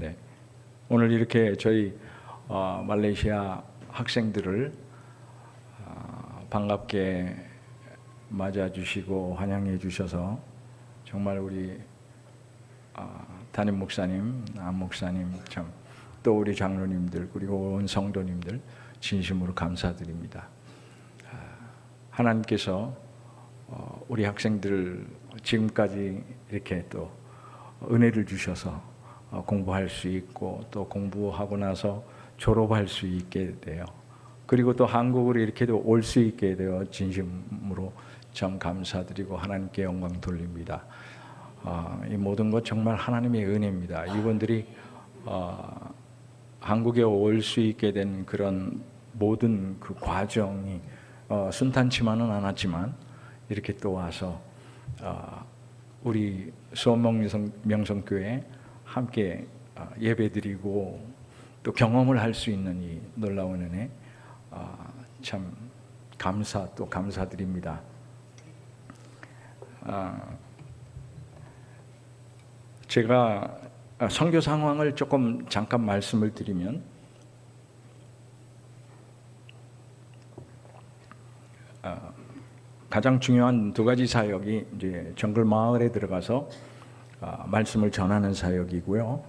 네. 오늘 이렇게 저희 말레이시아 학생들을 반갑게 맞아주시고 환영해 주셔서 정말 우리 담임 목사님, 안 목사님, 참 또 우리 장로님들 그리고 온 성도님들 진심으로 감사드립니다. 하나님께서 우리 학생들 지금까지 이렇게 또 은혜를 주셔서 공부할 수 있고 또 공부하고 나서 졸업할 수 있게 돼요. 그리고 또 한국으로 이렇게도 올 수 있게 되어 진심으로 참 감사드리고 하나님께 영광 돌립니다. 이 모든 것 정말 하나님의 은혜입니다. 이분들이 한국에 올 수 있게 된 그런 모든 그 과정이 순탄치만은 않았지만 이렇게 또 와서 우리 수원명성교회 함께 예배드리고 또 경험을 할 수 있는 이 놀라운 은혜 참 또 감사드립니다. 제가 선교 상황을 조금 잠깐 말씀을 드리면 가장 중요한 두 가지 사역이 이제 정글 마을에 들어가서 말씀을 전하는 사역이고요.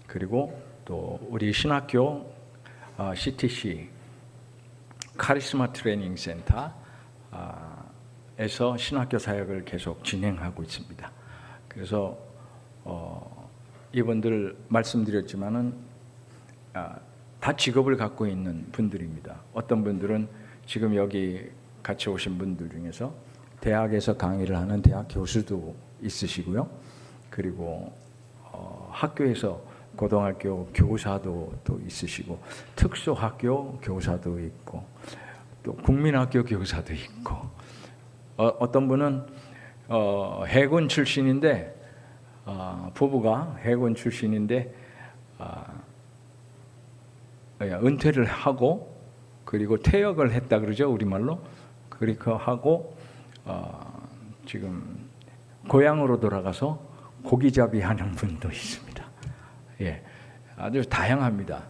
그리고 또 우리 신학교 CTC 카리스마 트레이닝 센터에서 신학교 사역을 계속 진행하고 있습니다. 그래서 이분들 말씀드렸지만은 다 직업을 갖고 있는 분들입니다. 어떤 분들은 지금 여기 같이 오신 분들 중에서 대학에서 강의를 하는 대학 교수도 있으시고요. 그리고 학교에서 고등학교 교사도 또 있으시고 특수학교 교사도 있고 또 국민학교 교사도 있고 어떤 분은 해군 출신인데 부부가 해군 출신인데 은퇴를 하고 그리고 퇴역을 했다 그러죠 우리말로. 그렇게 하고 지금 고향으로 돌아가서 고기잡이 하는 분도 있습니다. 예, 아주 다양합니다.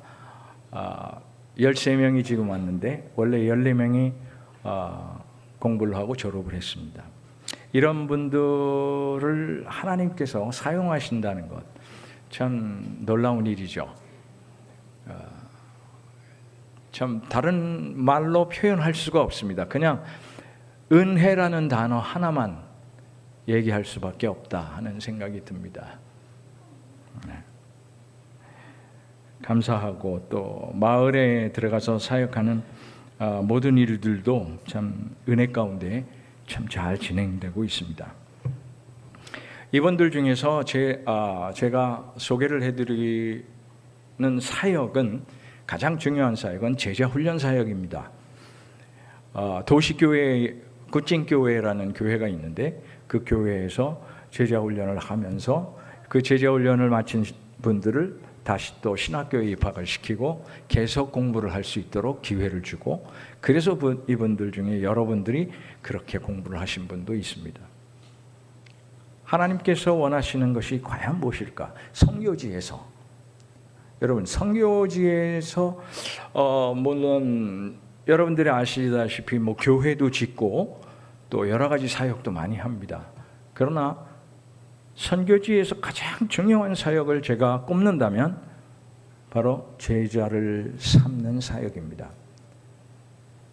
13명이 지금 왔는데 원래 14명이 공부를 하고 졸업을 했습니다. 이런 분들을 하나님께서 사용하신다는 것 참 놀라운 일이죠. 참 다른 말로 표현할 수가 없습니다. 그냥 은혜라는 단어 하나만 얘기할 수밖에 없다 하는 생각이 듭니다. 감사하고 또 마을에 들어가서 사역하는 모든 일들도 참 은혜 가운데 참 잘 진행되고 있습니다. 이분들 중에서 제가 소개를 해드리는 사역은 가장 중요한 사역은 제자훈련 사역입니다. 도시교회 굿진교회라는 교회가 있는데 그 교회에서 제자훈련을 하면서 그 제자훈련을 마친 분들을 다시 또 신학교에 입학을 시키고 계속 공부를 할 수 있도록 기회를 주고 그래서 이분들 중에 여러분들이 그렇게 공부를 하신 분도 있습니다. 하나님께서 원하시는 것이 과연 무엇일까? 성교지에서 여러분 성교지에서 물론 여러분들이 아시다시피 뭐 교회도 짓고 또 여러 가지 사역도 많이 합니다. 그러나 선교지에서 가장 중요한 사역을 제가 꼽는다면 바로 제자를 삼는 사역입니다.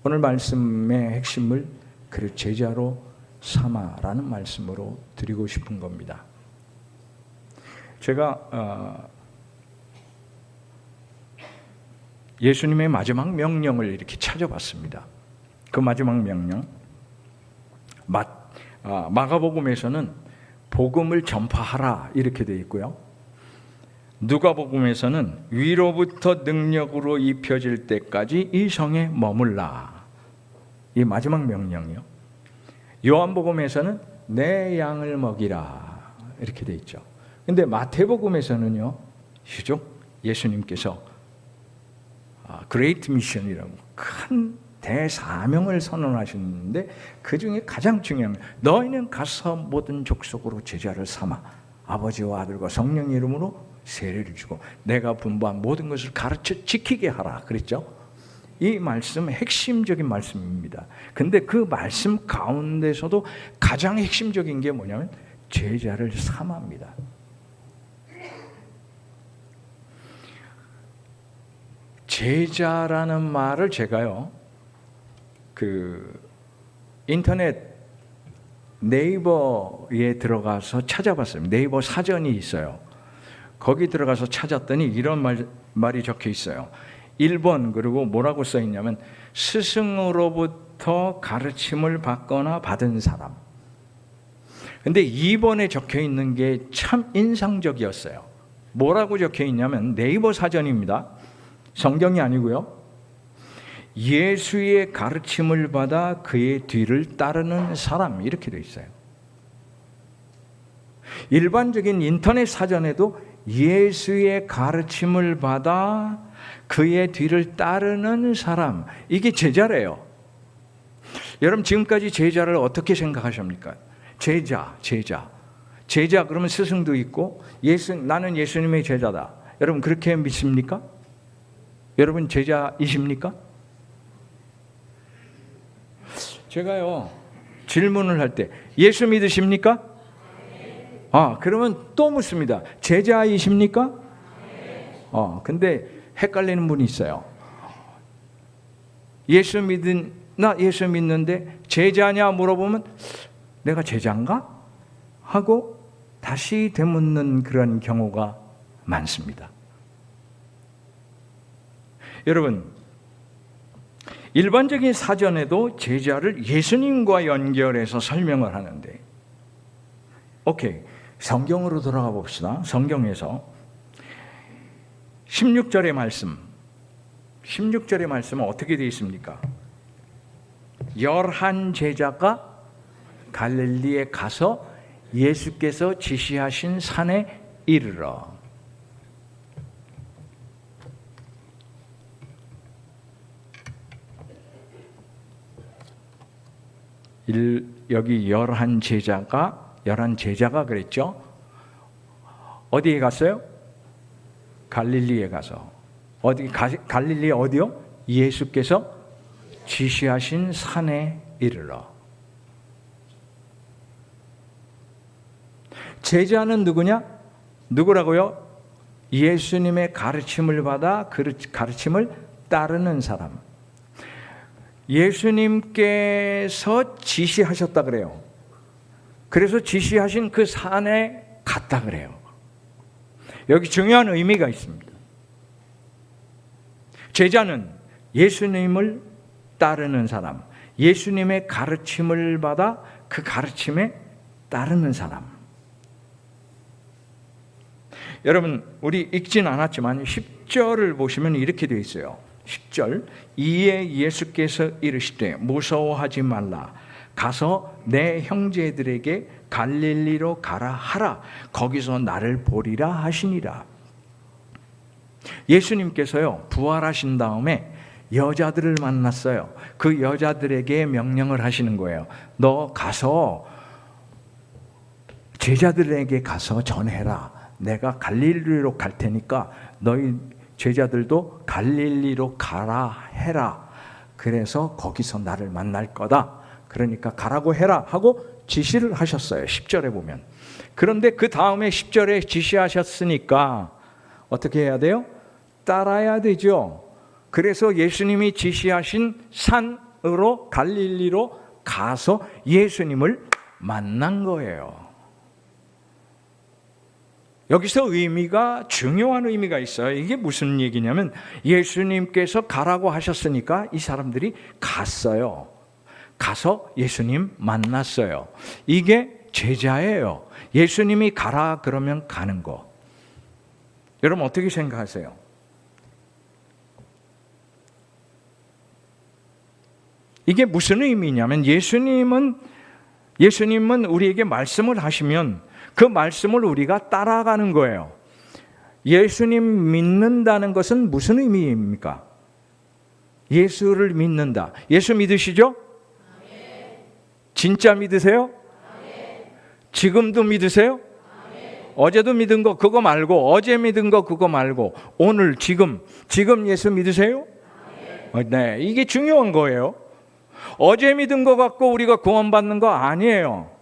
오늘 말씀의 핵심을 그 제자로 삼아라는 말씀으로 드리고 싶은 겁니다. 제가 예수님의 마지막 명령을 이렇게 찾아봤습니다. 그 마지막 명령 마가복음에서는 복음을 전파하라 이렇게 되어 있고요. 누가복음에서는 위로부터 능력으로 입혀질 때까지 이 성에 머물라. 이 마지막 명령이요. 요한복음에서는 내 양을 먹이라 이렇게 되어 있죠. 근데 마태복음에서는요. 예수님께서 그레이트 미션이라고 큰 대사명을 선언하셨는데 그 중에 가장 중요한 너희는 가서 모든 족속으로 제자를 삼아 아버지와 아들과 성령 이름으로 세례를 주고 내가 분부한 모든 것을 가르쳐 지키게 하라 그랬죠. 이 말씀은 핵심적인 말씀입니다. 근데 그 말씀 가운데서도 가장 핵심적인 게 뭐냐면 제자를 삼합니다. 제자라는 말을 제가요, 인터넷 네이버에 들어가서 찾아봤어요. 네이버 사전이 있어요. 거기 들어가서 찾았더니 이런 말이 적혀 있어요. 1번 그리고 뭐라고 써 있냐면 스승으로부터 가르침을 받거나 받은 사람. 근데 2번에 적혀 있는 게 참 인상적이었어요. 뭐라고 적혀 있냐면 네이버 사전입니다. 성경이 아니고요. 예수의 가르침을 받아 그의 뒤를 따르는 사람 이렇게 되어 있어요. 일반적인 인터넷 사전에도 예수의 가르침을 받아 그의 뒤를 따르는 사람 이게 제자래요. 여러분 지금까지 제자를 어떻게 생각하십니까? 제자 그러면 스승도 있고 나는 예수님의 제자다. 여러분 그렇게 믿습니까? 여러분 제자이십니까? 제가요 질문을 할 때 예수 믿으십니까? 그러면 또 묻습니다. 제자이십니까? 근데 헷갈리는 분이 있어요. 예수 믿는데 제자냐 물어보면 내가 제자인가? 하고 다시 되묻는 그런 경우가 많습니다. 여러분 일반적인 사전에도 제자를 예수님과 연결해서 설명을 하는데 오케이, 성경으로 돌아가 봅시다. 성경에서 16절의 말씀은 어떻게 되어 있습니까? 11 제자가 갈릴리에 가서 예수께서 지시하신 산에 이르러. 여기 11 제자가 그랬죠. 어디에 갔어요? 갈릴리에 가서. 갈릴리 어디요? 예수께서 지시하신 산에 이르러. 제자는 누구냐? 누구라고요? 예수님의 가르침을 받아 가르침을 따르는 사람. 예수님께서 지시하셨다 그래요. 그래서 지시하신 그 산에 갔다 그래요. 여기 중요한 의미가 있습니다. 제자는 예수님을 따르는 사람, 예수님의 가르침을 받아 그 가르침에 따르는 사람. 여러분 우리 읽진 않았지만 10절을 보시면 이렇게 되어 있어요. 10절 이에 예수께서 이르시되 무서워하지 말라 가서 내 형제들에게 갈릴리로 가라 하라 거기서 나를 보리라 하시니라. 예수님께서요 부활하신 다음에 여자들을 만났어요. 그 여자들에게 명령을 하시는 거예요. 너 가서 제자들에게 가서 전해라. 내가 갈릴리로 갈 테니까 너희 제자들도 갈릴리로 가라 해라. 그래서 거기서 나를 만날 거다. 그러니까 가라고 해라 하고 지시를 하셨어요. 10절에 보면. 그런데 그 다음에 10절에 지시하셨으니까 어떻게 해야 돼요? 따라야 되죠. 그래서 예수님이 지시하신 산으로 갈릴리로 가서 예수님을 만난 거예요. 여기서 중요한 의미가 있어요. 이게 무슨 얘기냐면 예수님께서 가라고 하셨으니까 이 사람들이 갔어요. 가서 예수님 만났어요. 이게 제자예요. 예수님이 가라 그러면 가는 거. 여러분 어떻게 생각하세요? 이게 무슨 의미냐면 예수님은 우리에게 말씀을 하시면 그 말씀을 우리가 따라가는 거예요. 예수님 믿는다는 것은 무슨 의미입니까? 예수를 믿는다. 예수 믿으시죠? 진짜 믿으세요? 지금도 믿으세요? 어제도 믿은 거 그거 말고, 어제 믿은 거 그거 말고, 오늘 지금 예수 믿으세요? 네, 이게 중요한 거예요. 어제 믿은 거 갖고 우리가 구원받는 거 아니에요.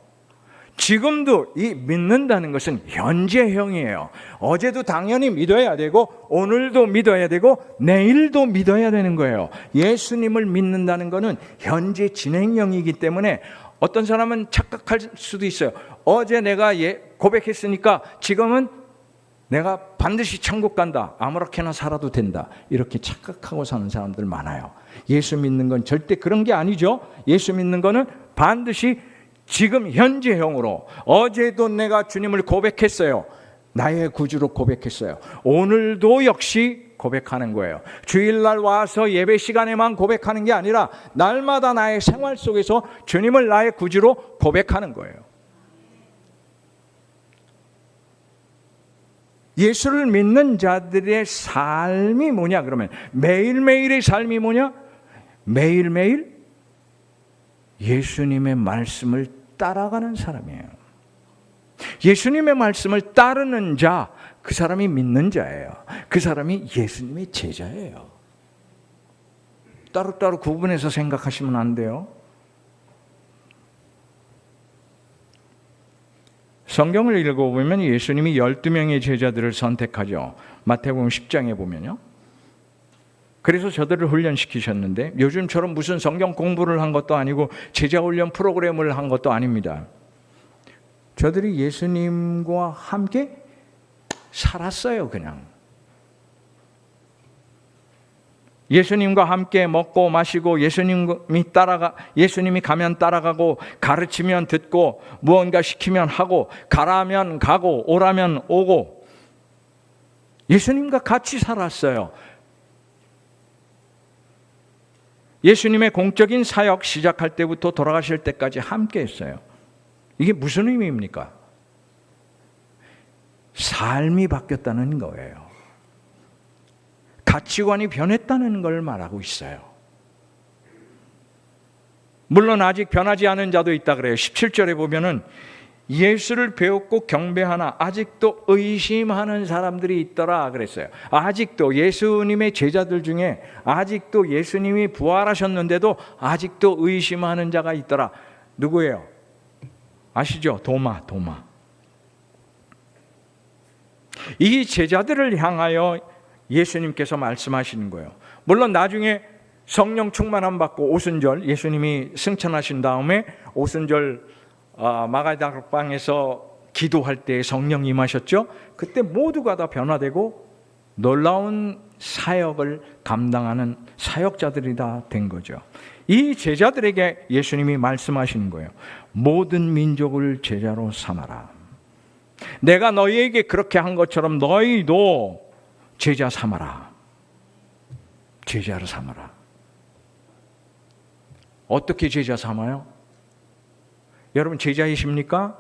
지금도 이 믿는다는 것은 현재형이에요. 어제도 당연히 믿어야 되고, 오늘도 믿어야 되고, 내일도 믿어야 되는 거예요. 예수님을 믿는다는 것은 현재 진행형이기 때문에 어떤 사람은 착각할 수도 있어요. 어제 내가 고백했으니까 지금은 내가 반드시 천국 간다, 아무렇게나 살아도 된다, 이렇게 착각하고 사는 사람들 많아요. 예수 믿는 건 절대 그런 게 아니죠. 예수 믿는 거는 반드시 지금 현재형으로, 어제도 내가 주님을 고백했어요. 나의 구주로 고백했어요. 오늘도 역시 고백하는 거예요. 주일날 와서 예배 시간에만 고백하는 게 아니라 날마다 나의 생활 속에서 주님을 나의 구주로 고백하는 거예요. 예수를 믿는 자들의 삶이 뭐냐 그러면, 매일매일의 삶이 뭐냐? 매일매일 예수님의 말씀을 따라가는 사람이에요. 예수님의 말씀을 따르는 자, 그 사람이 믿는 자예요. 그 사람이 예수님의 제자예요. 따로따로 구분해서 생각하시면 안 돼요. 성경을 읽어보면 예수님이 12명의 제자들을 선택하죠. 마태복음 10장에 보면요. 그래서 저들을 훈련시키셨는데, 요즘처럼 무슨 성경 공부를 한 것도 아니고 제자훈련 프로그램을 한 것도 아닙니다. 저들이 예수님과 함께 살았어요. 그냥 예수님과 함께 먹고 마시고, 예수님이 가면 따라가고, 가르치면 듣고, 무언가 시키면 하고, 가라면 가고, 오라면 오고, 예수님과 같이 살았어요. 예수님의 공적인 사역 시작할 때부터 돌아가실 때까지 함께 했어요. 이게 무슨 의미입니까? 삶이 바뀌었다는 거예요. 가치관이 변했다는 걸 말하고 있어요. 물론 아직 변하지 않은 자도 있다 그래요. 17절에 보면은 예수를 배웠고 경배하나 아직도 의심하는 사람들이 있더라 그랬어요. 아직도 예수님의 제자들 중에 아직도 예수님이 부활하셨는데도 아직도 의심하는 자가 있더라. 누구예요? 아시죠? 도마. 이 제자들을 향하여 예수님께서 말씀하시는 거예요. 물론 나중에 성령 충만함 받고 오순절, 예수님이 승천하신 다음에 오순절 마가다락방에서 기도할 때 성령 임하셨죠. 그때 모두가 다 변화되고 놀라운 사역을 감당하는 사역자들이 다 된 거죠. 이 제자들에게 예수님이 말씀하시는 거예요. 모든 민족을 제자로 삼아라. 내가 너희에게 그렇게 한 것처럼 너희도 제자 삼아라. 제자로 삼아라. 어떻게 제자 삼아요? 여러분 제자이십니까?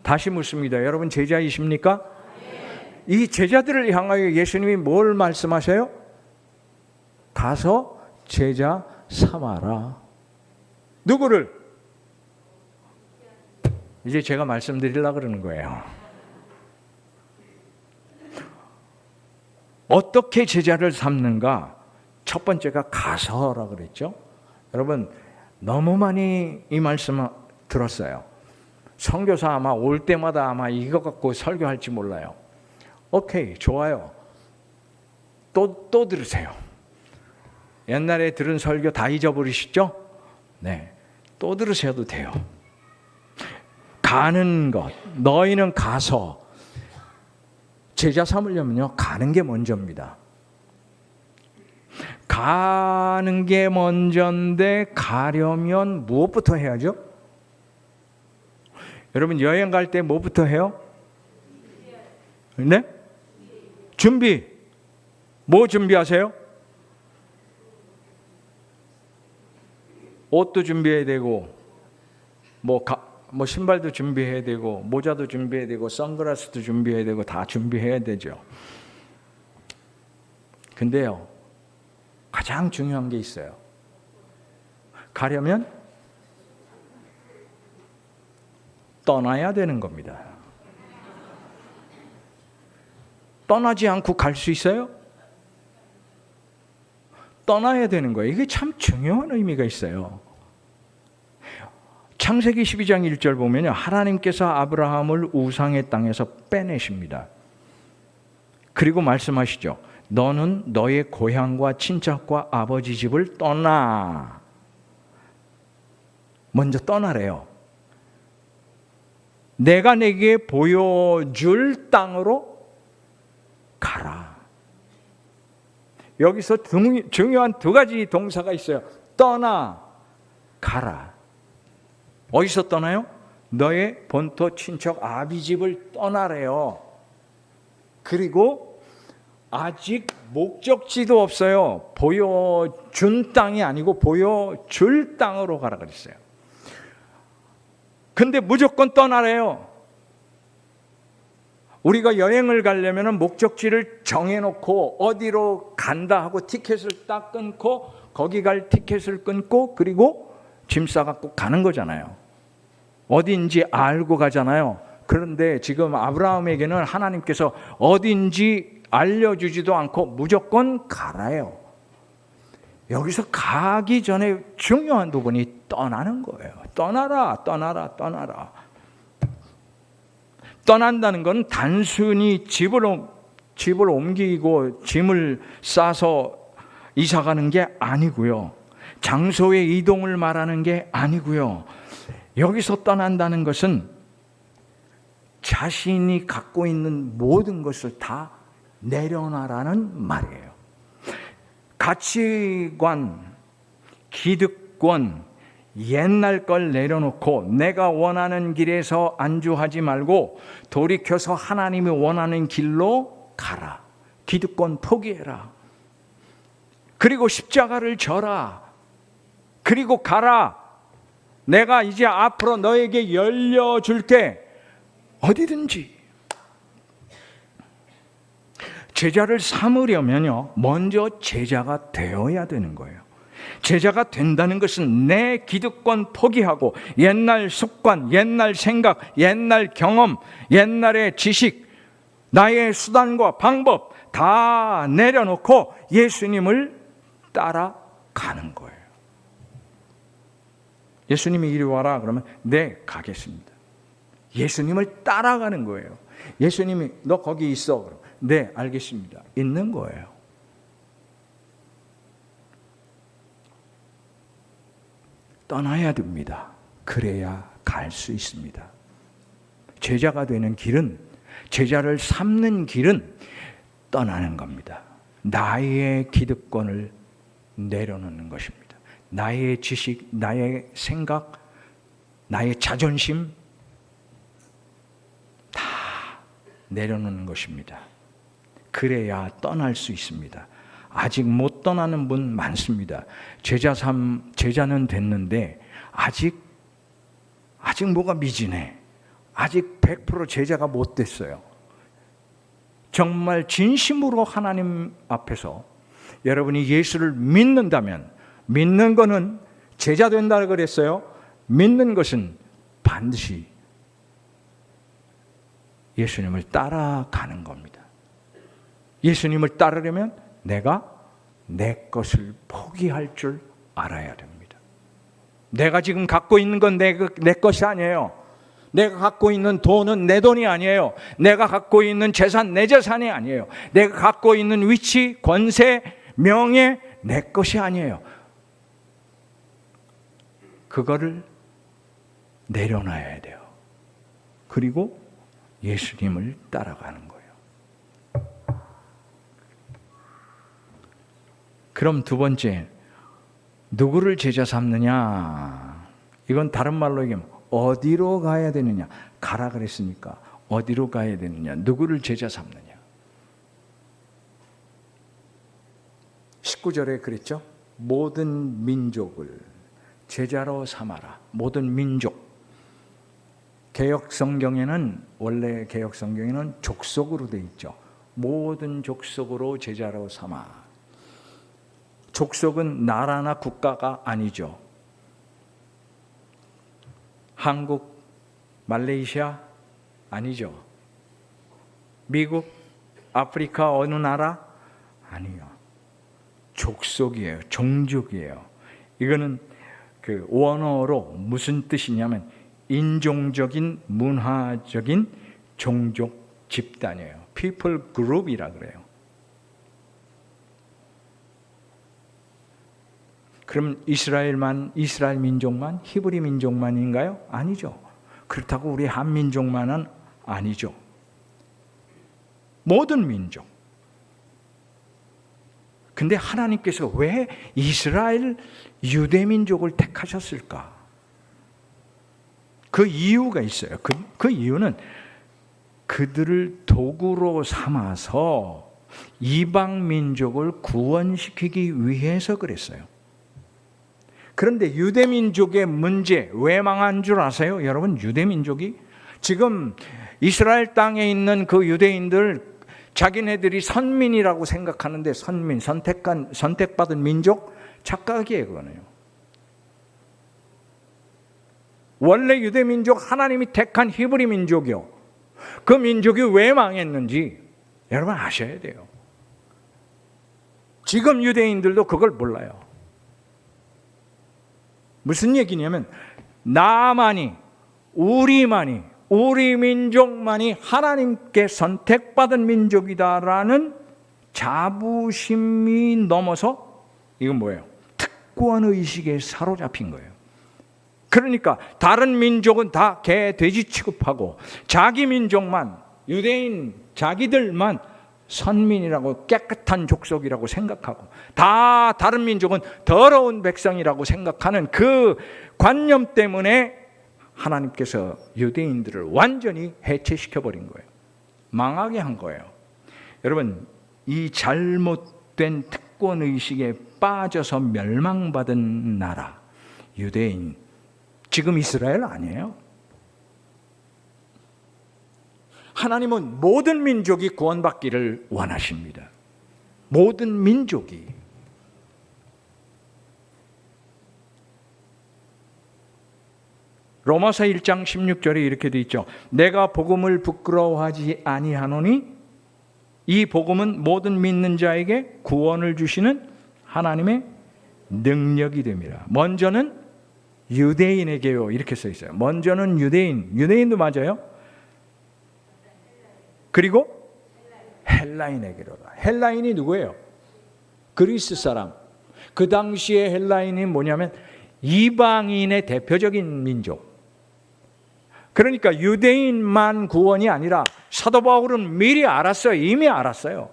다시 묻습니다. 여러분 제자이십니까? 네. 이 제자들을 향하여 예수님이 뭘 말씀하세요? 가서 제자 삼아라. 누구를? 이제 제가 말씀드리려고 그러는 거예요. 어떻게 제자를 삼는가? 첫 번째가 가서라 그랬죠. 여러분 너무 많이 이 말씀 들었어요. 선교사 아마 올 때마다 아마 이거 갖고 설교할지 몰라요. 오케이, 좋아요. 또 들으세요. 옛날에 들은 설교 다 잊어버리시죠? 네, 또 들으셔도 돼요. 가는 것, 너희는 가서 제자 삼으려면요, 가는 게 먼저입니다. 가는 게 먼저인데 가려면 무엇부터 해야죠? 여러분 여행 갈 때 뭐부터 해요? 네? 준비. 뭐 준비하세요? 옷도 준비해야 되고 뭐 신발도 준비해야 되고 모자도 준비해야 되고 선글라스도 준비해야 되고 다 준비해야 되죠. 근데요, 가장 중요한 게 있어요. 가려면 떠나야 되는 겁니다. 떠나지 않고 갈 수 있어요? 떠나야 되는 거예요. 이게 참 중요한 의미가 있어요. 창세기 12장 1절 보면요, 하나님께서 아브라함을 우상의 땅에서 빼내십니다. 그리고 말씀하시죠. 너는 너의 고향과 친척과 아버지 집을 떠나. 먼저 떠나래요. 내가 내게 보여줄 땅으로 가라. 여기서 중요한 두 가지 동사가 있어요. 떠나, 가라. 어디서 떠나요? 너의 본토 친척 아비 집을 떠나래요. 그리고 아직 목적지도 없어요. 보여준 땅이 아니고 보여줄 땅으로 가라 그랬어요. 근데 무조건 떠나래요. 우리가 여행을 가려면 목적지를 정해놓고 어디로 간다 하고 티켓을 딱 끊고 거기 갈 티켓을 끊고 그리고 짐 싸갖고 가는 거잖아요. 어딘지 알고 가잖아요. 그런데 지금 아브라함에게는 하나님께서 어딘지 알려주지도 않고 무조건 가라요. 여기서 가기 전에 중요한 부분이 떠나는 거예요. 떠나라, 떠나라, 떠나라. 떠난다는 건 단순히 집을 옮기고 짐을 싸서 이사 가는 게 아니고요. 장소의 이동을 말하는 게 아니고요. 여기서 떠난다는 것은 자신이 갖고 있는 모든 것을 다 내려놔라는 말이에요. 가치관, 기득권, 옛날 걸 내려놓고 내가 원하는 길에서 안주하지 말고 돌이켜서 하나님이 원하는 길로 가라. 기득권 포기해라. 그리고 십자가를 져라. 그리고 가라. 내가 이제 앞으로 너에게 열려줄게. 어디든지. 제자를 삼으려면요, 먼저 제자가 되어야 되는 거예요. 제자가 된다는 것은 내 기득권 포기하고 옛날 습관, 옛날 생각, 옛날 경험, 옛날의 지식, 나의 수단과 방법 다 내려놓고 예수님을 따라가는 거예요. 예수님이 이리 와라 그러면 네, 가겠습니다. 예수님을 따라가는 거예요. 예수님이 너 거기 있어 그럼 네, 알겠습니다. 있는 거예요. 떠나야 됩니다. 그래야 갈 수 있습니다. 제자가 되는 길은, 제자를 삼는 길은 떠나는 겁니다. 나의 기득권을 내려놓는 것입니다. 나의 지식, 나의 생각, 나의 자존심 다 내려놓는 것입니다. 그래야 떠날 수 있습니다. 아직 못 떠나는 분 많습니다. 제자는 됐는데 아직 뭐가 미진해. 아직 100% 제자가 못 됐어요. 정말 진심으로 하나님 앞에서 여러분이 예수를 믿는다면, 믿는 거는 제자 된다고 그랬어요. 믿는 것은 반드시 예수님을 따라가는 겁니다. 예수님을 따르려면 내가 내 것을 포기할 줄 알아야 됩니다. 내가 지금 갖고 있는 건 내 것이 아니에요. 내가 갖고 있는 돈은 내 돈이 아니에요. 내가 갖고 있는 재산 내 재산이 아니에요. 내가 갖고 있는 위치, 권세, 명예 내 것이 아니에요. 그거를 내려놔야 돼요. 그리고 예수님을 따라가는 거예요. 그럼 두 번째, 누구를 제자 삼느냐? 이건 다른 말로 얘기하면 어디로 가야 되느냐? 가라 그랬으니까 어디로 가야 되느냐? 누구를 제자 삼느냐? 19절에 그랬죠? 모든 민족을 제자로 삼아라. 모든 민족. 개역 성경에는, 원래 개역 성경에는 족속으로 돼 있죠. 모든 족속으로 제자로 삼아. 족속은 나라나 국가가 아니죠. 한국, 말레이시아 아니죠. 미국 아프리카 어느 나라? 아니요. 족속이에요. 종족이에요. 이거는 그 원어로 무슨 뜻이냐면 인종적인, 문화적인 종족 집단이에요. people group이라 그래요. 그럼 이스라엘 민족만, 히브리 민족만인가요? 아니죠. 그렇다고 우리 한민족만은 아니죠. 모든 민족. 근데 하나님께서 왜 이스라엘 유대민족을 택하셨을까? 그 이유가 있어요. 그 이유는 그들을 도구로 삼아서 이방민족을 구원시키기 위해서 그랬어요. 그런데 유대민족의 문제 왜 망한 줄 아세요? 여러분, 유대민족이 지금 이스라엘 땅에 있는 그 유대인들 자기네들이 선민이라고 생각하는데 선민, 선택받은 민족? 착각이에요, 그거는요. 원래 유대민족 하나님이 택한 히브리 민족이요. 그 민족이 왜 망했는지 여러분 아셔야 돼요. 지금 유대인들도 그걸 몰라요. 무슨 얘기냐면 나만이, 우리만이, 우리 민족만이 하나님께 선택받은 민족이다라는 자부심이 넘어서 이건 뭐예요? 특권의식에 사로잡힌 거예요. 그러니까 다른 민족은 다 개, 돼지 취급하고 자기 민족만, 유대인 자기들만 선민이라고 깨끗한 족속이라고 생각하고 다 다른 민족은 더러운 백성이라고 생각하는 그 관념 때문에 하나님께서 유대인들을 완전히 해체시켜버린 거예요. 망하게 한 거예요. 여러분, 이 잘못된 특권의식에 빠져서 멸망받은 나라, 유대인, 지금 이스라엘 아니에요. 하나님은 모든 민족이 구원받기를 원하십니다. 모든 민족이. 로마서 1장 16절에 이렇게 돼 있죠. 내가 복음을 부끄러워하지 아니하노니 이 복음은 모든 믿는 자에게 구원을 주시는 하나님의 능력이 됩니다. 먼저는 유대인에게요. 이렇게 써 있어요. 먼저는 유대인도 맞아요. 그리고 헬라인에게로다. 헬라인이 누구예요? 그리스 사람. 그 당시에 헬라인이 뭐냐면 이방인의 대표적인 민족. 그러니까 유대인만 구원이 아니라 사도 바울은 미리 알았어요. 이미 알았어요.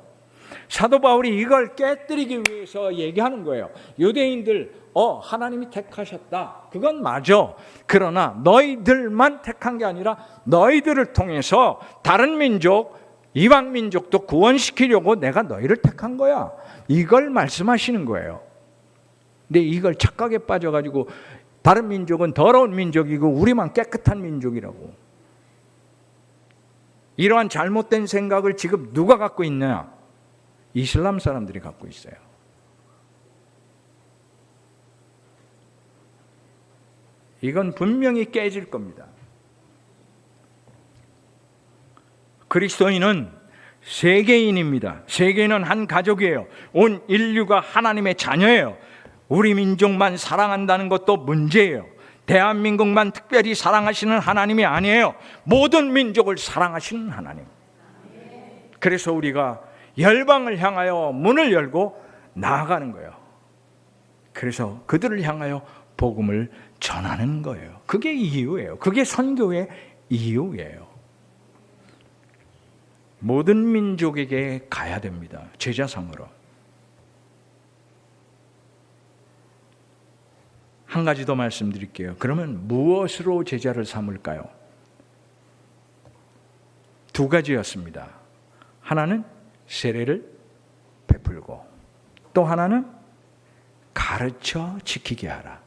사도 바울이 이걸 깨뜨리기 위해서 얘기하는 거예요. 유대인들 하나님이 택하셨다. 그건 맞아. 그러나 너희들만 택한 게 아니라 너희들을 통해서 다른 민족, 이방 민족도 구원시키려고 내가 너희를 택한 거야. 이걸 말씀하시는 거예요. 근데 이걸 착각에 빠져가지고 다른 민족은 더러운 민족이고 우리만 깨끗한 민족이라고. 이러한 잘못된 생각을 지금 누가 갖고 있느냐? 이슬람 사람들이 갖고 있어요. 이건 분명히 깨질 겁니다. 그리스도인은 세계인입니다. 세계인은 한 가족이에요. 온 인류가 하나님의 자녀예요. 우리 민족만 사랑한다는 것도 문제예요. 대한민국만 특별히 사랑하시는 하나님이 아니에요. 모든 민족을 사랑하시는 하나님. 그래서 우리가 열방을 향하여 문을 열고 나아가는 거예요. 그래서 그들을 향하여 복음을 전하는 거예요. 그게 이유예요. 그게 선교의 이유예요. 모든 민족에게 가야 됩니다. 제자상으로. 한 가지 더 말씀드릴게요. 그러면 무엇으로 제자를 삼을까요? 두 가지였습니다. 하나는 세례를 베풀고 또 하나는 가르쳐 지키게 하라.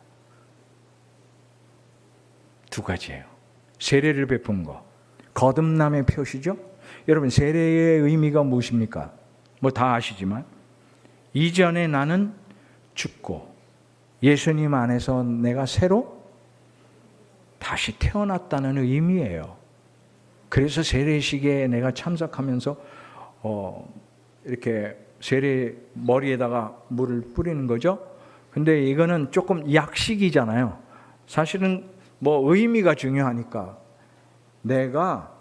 두 가지예요. 세례를 베푼 거, 거듭남의 표시죠. 여러분, 세례의 의미가 무엇입니까? 뭐 다 아시지만 이전에 나는 죽고 예수님 안에서 내가 새로 다시 태어났다는 의미예요. 그래서 세례식에 내가 참석하면서 이렇게 세례 머리에다가 물을 뿌리는 거죠. 근데 이거는 조금 약식이잖아요. 사실은 뭐 의미가 중요하니까 내가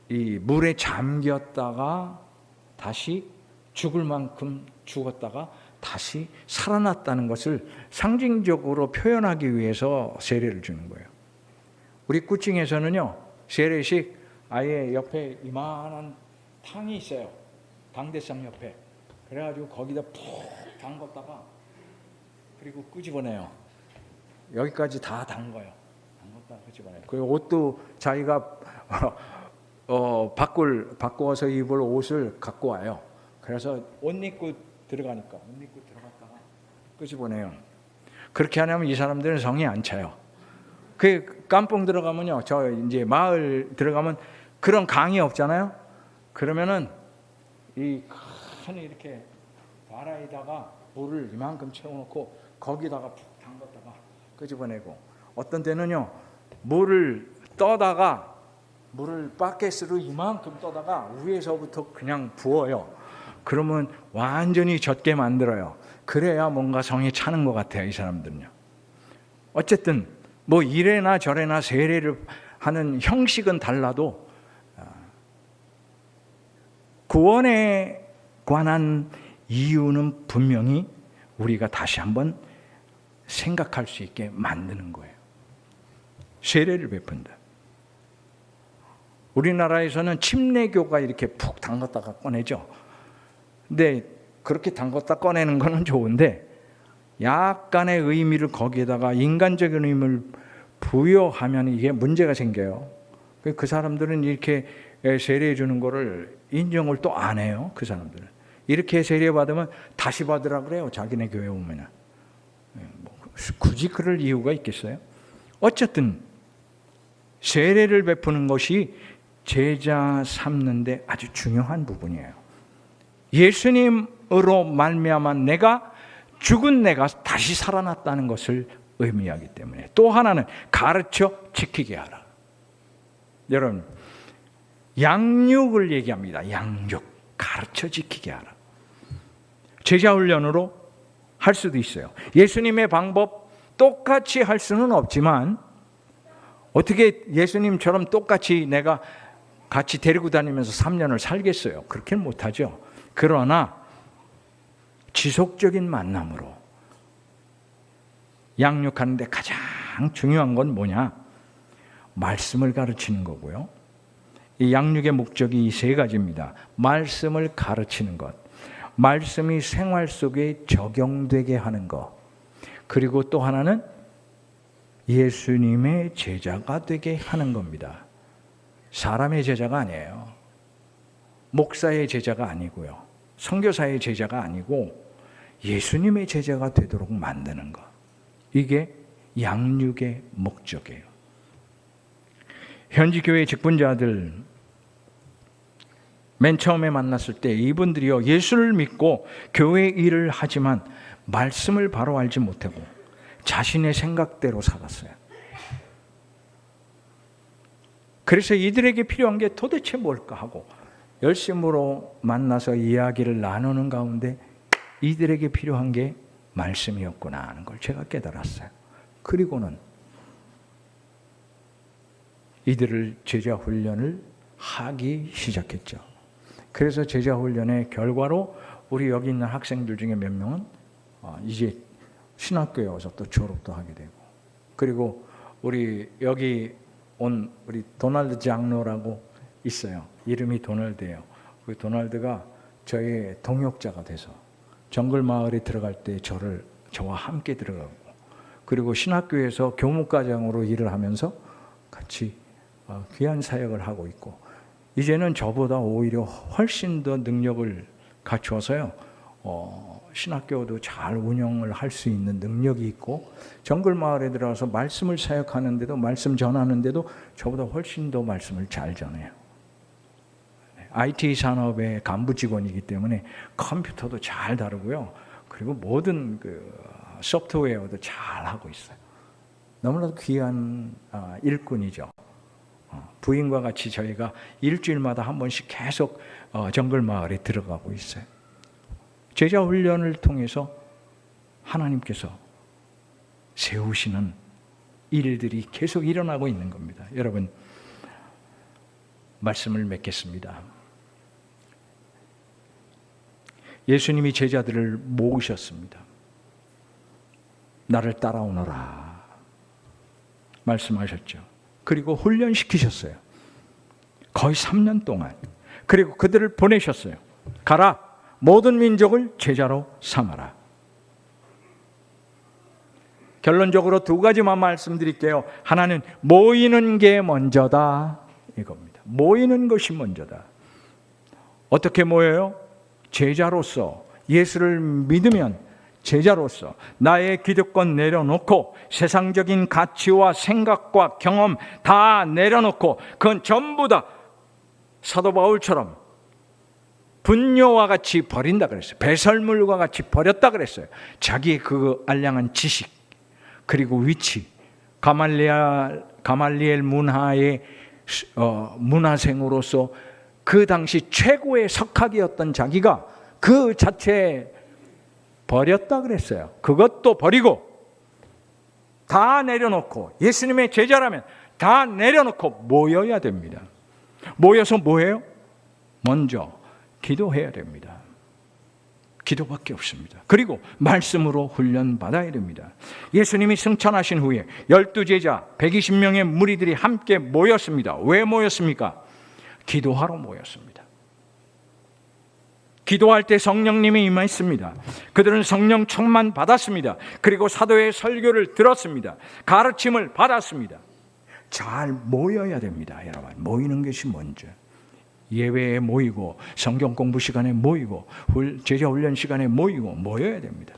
이 물에 잠겼다가 다시 죽을 만큼 죽었다가 다시 살아났다는 것을 상징적으로 표현하기 위해서 세례를 주는 거예요. 우리 꾸칭에서는요, 세례식 아예 옆에 이만한 탕이 있어요. 강대상 옆에. 그래가지고 거기다 푹 담궜다가 그리고 끄집어내요. 여기까지 다 담궈요. 담궜다가 끄집어내요. 그리고 옷도 자기가 바꿔서 입을 옷을 갖고 와요. 그래서 옷 입고 들어가니까 옷 입고 들어갔다가 끄집어내요. 그렇게 하면 이 사람들은 성이 안 차요. 그 깜뽕 들어가면요, 저 이제 마을 들어가면 그런 강이 없잖아요. 그러면은 이 큰 이렇게 바라에다가 물을 이만큼 채워놓고 거기다가 푹 담갔다가 끄집어내고, 어떤 때는요 물을 떠다가 물을 바켓으로 이만큼 떠다가 위에서부터 그냥 부어요. 그러면 완전히 젖게 만들어요. 그래야 뭔가 성이 차는 것 같아요, 이 사람들은요. 어쨌든 뭐 이래나 저래나 세례를 하는 형식은 달라도 구원에 관한 이유는 분명히 우리가 다시 한번 생각할 수 있게 만드는 거예요. 세례를 베푼다. 우리나라에서는 침례교가 이렇게 푹 담갔다가 꺼내죠. 근데 그렇게 담갔다 꺼내는 거는 좋은데 약간의 의미를 거기에다가 인간적인 의미를 부여하면 이게 문제가 생겨요. 그 사람들은 이렇게 세례해 주는 거를 인정을 또 안 해요. 그 사람들은 이렇게 세례 받으면 다시 받으라 그래요. 자기네 교회 오면은. 굳이 그럴 이유가 있겠어요? 어쨌든 세례를 베푸는 것이 제자 삼는데 아주 중요한 부분이에요. 예수님으로 말미암아 내가 죽은 내가 다시 살아났다는 것을 의미하기 때문에, 또 하나는 가르쳐 지키게 하라. 여러분, 양육을 얘기합니다. 양육, 가르쳐 지키게 하라. 제자 훈련으로 할 수도 있어요. 예수님의 방법 똑같이 할 수는 없지만 어떻게 예수님처럼 똑같이 내가 같이 데리고 다니면서 3년을 살겠어요? 그렇게는 못하죠. 그러나 지속적인 만남으로 양육하는 데 가장 중요한 건 뭐냐? 말씀을 가르치는 거고요. 이 양육의 목적이 이 세 가지입니다. 말씀을 가르치는 것, 말씀이 생활 속에 적용되게 하는 것, 그리고 또 하나는 예수님의 제자가 되게 하는 겁니다. 사람의 제자가 아니에요. 목사의 제자가 아니고요. 선교사의 제자가 아니고 예수님의 제자가 되도록 만드는 것. 이게 양육의 목적이에요. 현지 교회 직분자들 맨 처음에 만났을 때 이분들이요, 예수를 믿고 교회 일을 하지만 말씀을 바로 알지 못하고 자신의 생각대로 살았어요. 그래서 이들에게 필요한 게 도대체 뭘까 하고 열심으로 만나서 이야기를 나누는 가운데 이들에게 필요한 게 말씀이었구나 하는 걸 제가 깨달았어요. 그리고는 이들을 제자 훈련을 하기 시작했죠. 그래서 제자 훈련의 결과로 우리 여기 있는 학생들 중에 몇 명은 이제 신학교에 와서 또 졸업도 하게 되고, 그리고 우리 여기 온 우리 도널드 장로라고 있어요. 이름이 도널드예요. 그 도널드가 저의 동역자가 돼서 정글 마을에 들어갈 때 저와 함께 들어가고, 그리고 신학교에서 교무과장으로 일을 하면서 같이 귀한 사역을 하고 있고, 이제는 저보다 오히려 훨씬 더 능력을 갖추어서요, 신학교도 잘 운영을 할 수 있는 능력이 있고, 정글 마을에 들어가서 말씀을 사역하는데도, 말씀 전하는데도 저보다 훨씬 더 말씀을 잘 전해요. IT 산업의 간부 직원이기 때문에 컴퓨터도 잘 다루고요. 그리고 모든 그 소프트웨어도 잘 하고 있어요. 너무나도 귀한 일꾼이죠. 부인과 같이 저희가 일주일마다 한 번씩 계속 정글 마을에 들어가고 있어요. 제자 훈련을 통해서 하나님께서 세우시는 일들이 계속 일어나고 있는 겁니다. 여러분, 말씀을 맺겠습니다. 예수님이 제자들을 모으셨습니다. 나를 따라오너라 말씀하셨죠. 그리고 훈련시키셨어요. 거의 3년 동안. 그리고 그들을 보내셨어요. 가라, 모든 민족을 제자로 삼아라. 결론적으로 두 가지만 말씀드릴게요. 하나는 모이는 게 먼저다, 이겁니다. 모이는 것이 먼저다. 어떻게 모여요? 제자로서, 예수를 믿으면 제자로서 나의 기득권 내려놓고 세상적인 가치와 생각과 경험 다 내려놓고 그건 전부 다 사도 바울처럼 분뇨와 같이 버린다 그랬어요. 배설물과 같이 버렸다 그랬어요. 자기의 그 알량한 지식 그리고 위치, 가말리엘 문화의 문화생으로서 그 당시 최고의 석학이었던 자기가 그 자체에 버렸다 그랬어요. 그것도 버리고 다 내려놓고 예수님의 제자라면 다 내려놓고 모여야 됩니다. 모여서 뭐해요? 먼저 기도해야 됩니다. 기도밖에 없습니다. 그리고 말씀으로 훈련받아야 됩니다. 예수님이 승천하신 후에 12제자 120명의 무리들이 함께 모였습니다. 왜 모였습니까? 기도하러 모였습니다. 기도할 때 성령님이 임했습니다. 그들은 성령 충만 받았습니다. 그리고 사도의 설교를 들었습니다. 가르침을 받았습니다. 잘 모여야 됩니다. 여러분, 모이는 것이 먼저. 예배에 모이고 성경 공부 시간에 모이고 제자 훈련 시간에 모이고 모여야 됩니다.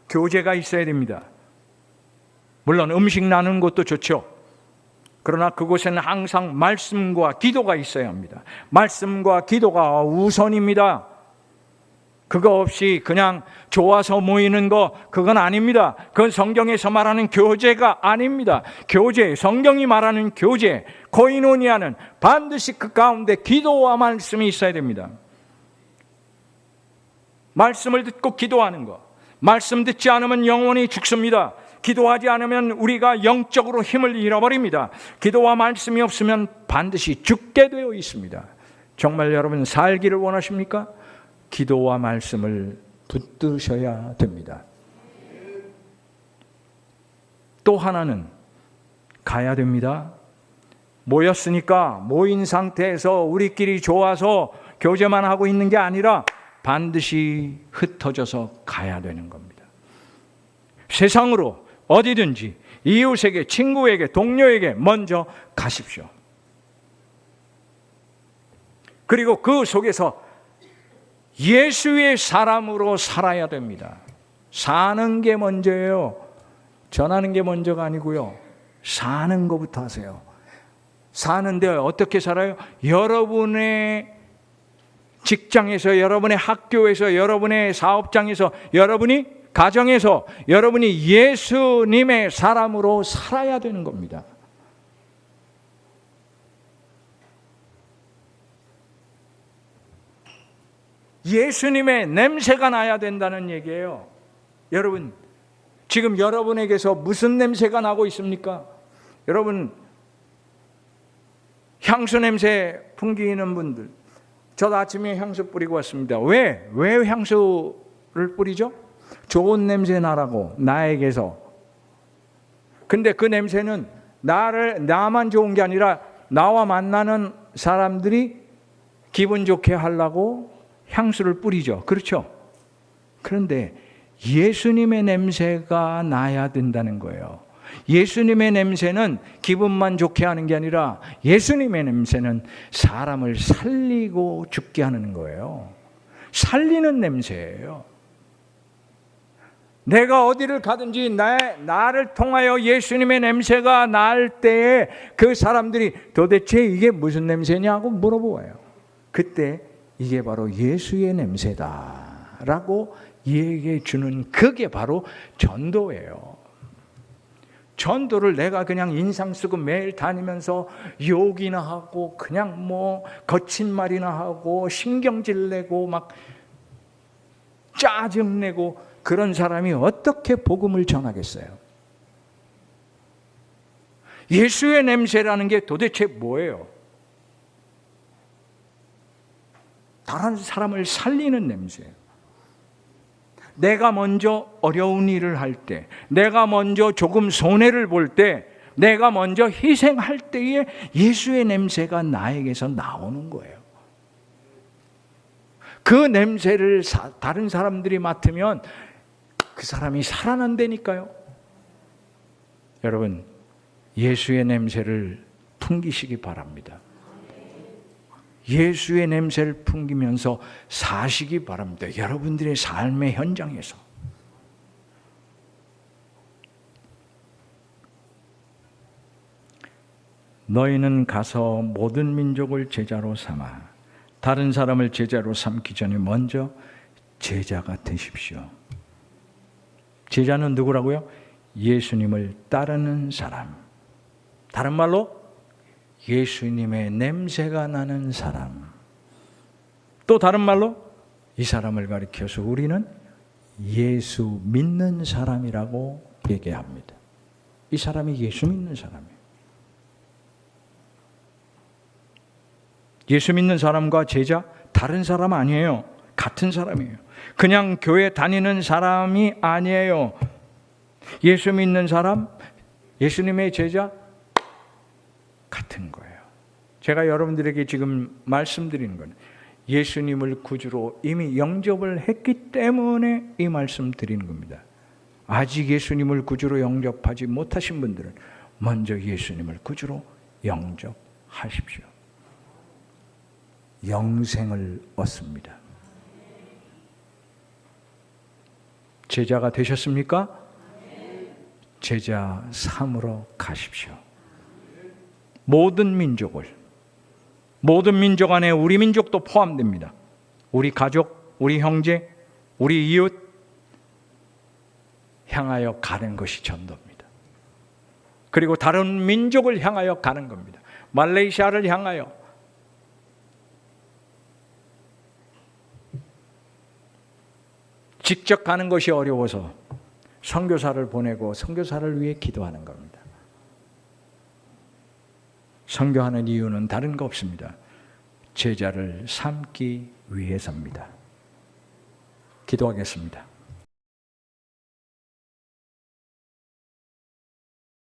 교제가 있어야 됩니다. 물론 음식 나누는 것도 좋죠. 그러나 그곳에는 항상 말씀과 기도가 있어야 합니다. 말씀과 기도가 우선입니다. 그거 없이 그냥 좋아서 모이는 거, 그건 아닙니다. 그건 성경에서 말하는 교제가 아닙니다. 교제, 성경이 말하는 교제, 코이노니아는 반드시 그 가운데 기도와 말씀이 있어야 됩니다. 말씀을 듣고 기도하는 거, 말씀 듣지 않으면 영원히 죽습니다. 기도하지 않으면 우리가 영적으로 힘을 잃어버립니다. 기도와 말씀이 없으면 반드시 죽게 되어 있습니다. 정말 여러분 살기를 원하십니까? 기도와 말씀을 붙드셔야 됩니다. 또 하나는 가야 됩니다. 모였으니까 모인 상태에서 우리끼리 좋아서 교제만 하고 있는 게 아니라 반드시 흩어져서 가야 되는 겁니다. 세상으로 어디든지 이웃에게, 친구에게, 동료에게 먼저 가십시오. 그리고 그 속에서 예수의 사람으로 살아야 됩니다. 사는 게 먼저예요. 전하는 게 먼저가 아니고요. 사는 것부터 하세요. 사는데 어떻게 살아요? 여러분의 직장에서, 여러분의 학교에서, 여러분의 사업장에서, 여러분이 가정에서, 여러분이 예수님의 사람으로 살아야 되는 겁니다. 예수님의 냄새가 나야 된다는 얘기예요. 여러분, 지금 여러분에게서 무슨 냄새가 나고 있습니까? 여러분, 향수 냄새 풍기는 분들, 저도 아침에 향수 뿌리고 왔습니다. 왜 향수를 뿌리죠? 좋은 냄새 나라고, 나에게서. 근데 그 냄새는 나만 좋은 게 아니라 나와 만나는 사람들이 기분 좋게 하려고 향수를 뿌리죠. 그렇죠? 그런데 예수님의 냄새가 나야 된다는 거예요. 예수님의 냄새는 기분만 좋게 하는 게 아니라 예수님의 냄새는 사람을 살리고 죽게 하는 거예요. 살리는 냄새예요. 내가 어디를 가든지 나를 통하여 예수님의 냄새가 날 때에 그 사람들이 도대체 이게 무슨 냄새냐고 물어보아요. 그때 이게 바로 예수의 냄새다라고 얘기해 주는 그게 바로 전도예요. 전도를 내가 그냥 인상 쓰고 매일 다니면서 욕이나 하고 그냥 뭐 거친 말이나 하고 신경질 내고 막 짜증 내고 그런 사람이 어떻게 복음을 전하겠어요? 예수의 냄새라는 게 도대체 뭐예요? 다른 사람을 살리는 냄새예요. 내가 먼저 어려운 일을 할 때, 내가 먼저 조금 손해를 볼 때, 내가 먼저 희생할 때에 예수의 냄새가 나에게서 나오는 거예요. 그 냄새를 다른 사람들이 맡으면 그 사람이 살아난다니까요. 여러분, 예수의 냄새를 풍기시기 바랍니다. 예수의 냄새를 풍기면서 사시기 바랍니다. 여러분들의 삶의 현장에서. 너희는 가서 모든 민족을 제자로 삼아 다른 사람을 제자로 삼기 전에 먼저 제자가 되십시오. 제자는 누구라고요? 예수님을 따르는 사람. 다른 말로 예수님의 냄새가 나는 사람. 또 다른 말로 이 사람을 가리켜서 우리는 예수 믿는 사람이라고 얘기합니다. 이 사람이 예수 믿는 사람이에요. 예수 믿는 사람과 제자 다른 사람 아니에요. 같은 사람이에요. 그냥 교회 다니는 사람이 아니에요. 예수 믿는 사람, 예수님의 제자 같은 거예요. 제가 여러분들에게 지금 말씀드리는 건 예수님을 구주로 이미 영접을 했기 때문에 이 말씀 드리는 겁니다. 아직 예수님을 구주로 영접하지 못하신 분들은 먼저 예수님을 구주로 영접하십시오. 영생을 얻습니다. 제자가 되셨습니까? 제자 삼으러 가십시오. 모든 민족 안에 우리 민족도 포함됩니다. 우리 가족, 우리 형제, 우리 이웃 향하여 가는 것이 전도입니다. 그리고 다른 민족을 향하여 가는 겁니다. 말레이시아를 향하여, 직접 가는 것이 어려워서 선교사를 보내고 선교사를 위해 기도하는 겁니다. 선교하는 이유는 다른 거 없습니다. 제자를 삼기 위해서입니다. 기도하겠습니다.